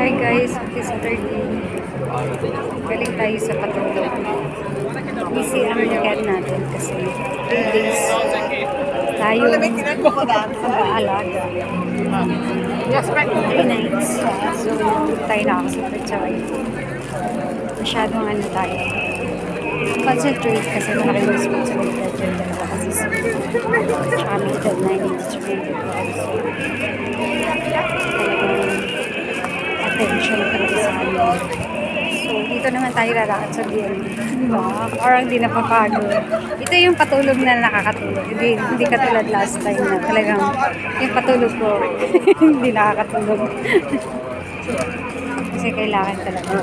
Hi guys, happy Saturday. Galing tayo sa patulog. Busy ang weekend natin kasi 3 days tayo mag-aalaga. 3 nights. So, tayo nakakasapit sa masyadong ano tayo. Concentrate kasi malaking responsibility dyan talaga kasi sa may deadline instrumented ko. Attention talaga sa amin. So, dito naman tayo lalakad sa BM. Diba? Parang di napapagod. Ito yung patulog na nakakatulog. Hindi katulad last time na talagang yung patulog ko hindi nakakatulog. Kasi kailangan talaga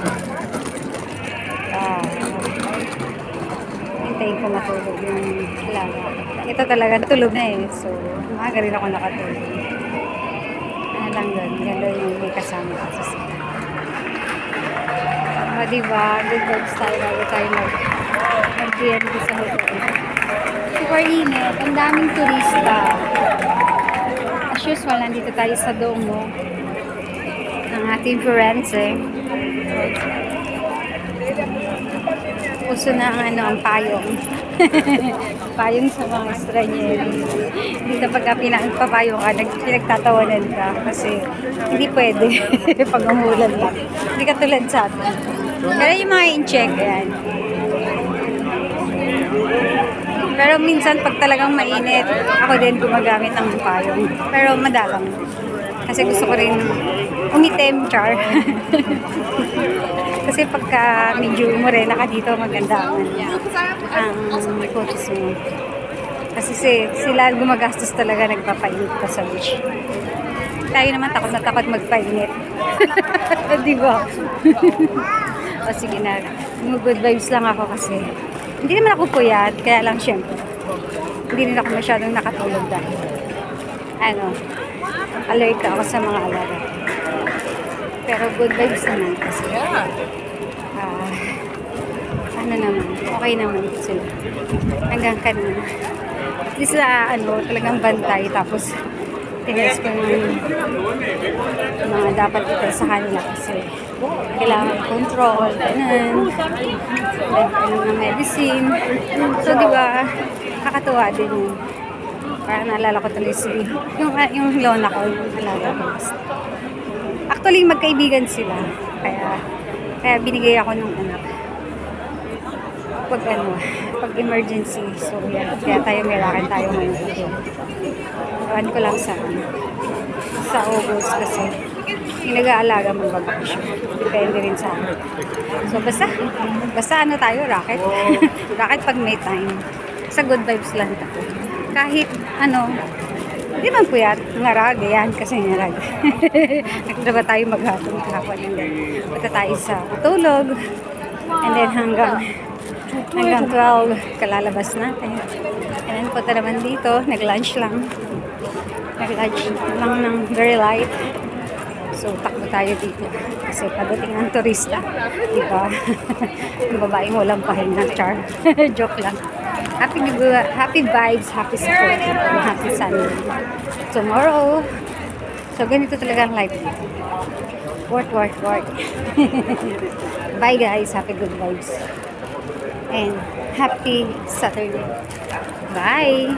hintayin ko matulog yung alaga. Ito talaga tulog na eh. So, umaga rin ako nakatulog. Lang doon. Ganda yung may kasama kasi sila. Diba? Good vibes tayo bago tayo mag-BNB sa hotel. Super init. Ang daming turista. As usual, nandito tayo sa Domo ng ating Firenze. Puso na ang payong. Payong sa mga estranyeri. Dito pagka pinagpapayong ka, pinagtatawanan ka kasi hindi pwede pag umulan lang. Hindi ka tulad sa atin. Pero yung mga in-check, yan. Pero minsan pag talagang mainit, ako din gumagamit ng payong. Pero madalang. Kasi gusto ko rin umitim, char. Kasi pagka medyo morena ka dito, maganda ang photos mo. Kasi sila gumagastos talaga, nagpapainit pa sa beach. Tayo naman takot na takot magpainit. Di ba? O sige na, good vibes lang ako kasi hindi naman ako puyat, kaya lang syempre hindi rin ako masyadong nakatulog dahil alert ako sa mga alaga. Pero good vibes naman kasi naman, okay naman sila hanggang kanina. At least talagang bantay, tapos tinis ko ng mga dapat ito sa kanila kasi kailangan control, ganun, ng medicine. So diba, kakatuwa din yun. Parang naalala ko tuloy yung lona ko, yung alaga ko. Actually, magkaibigan sila. Kaya binigay ako ng anak. Pag emergency. So, kaya tayo mirakan tayo ngayon. Ewan ko lang sa August kasi yung nag-aalaga magbabakasyon. Depende rin sa akin. So, basta tayo, racket. Racket pag may time. Sa good vibes lang tayo. Kahit hindi man puyat, ngarag, yan kasi ngarag. Nagdaba tayo maghatong kahapon. Punta tayo sa tulog. And then hanggang 12, kalalabas natin. And then punta naman dito, nag-lunch lang. Nag-lunch lang ng very light. So, takbo tayo dito. Kasi padating ang turista. Diba? Yung babaeng walang pahinga, char. Joke lang. Happy vibes, happy support, and happy Sunday. Tomorrow. So, ganito talaga ang life. Work. Bye guys. Happy good vibes. And happy Saturday. Bye!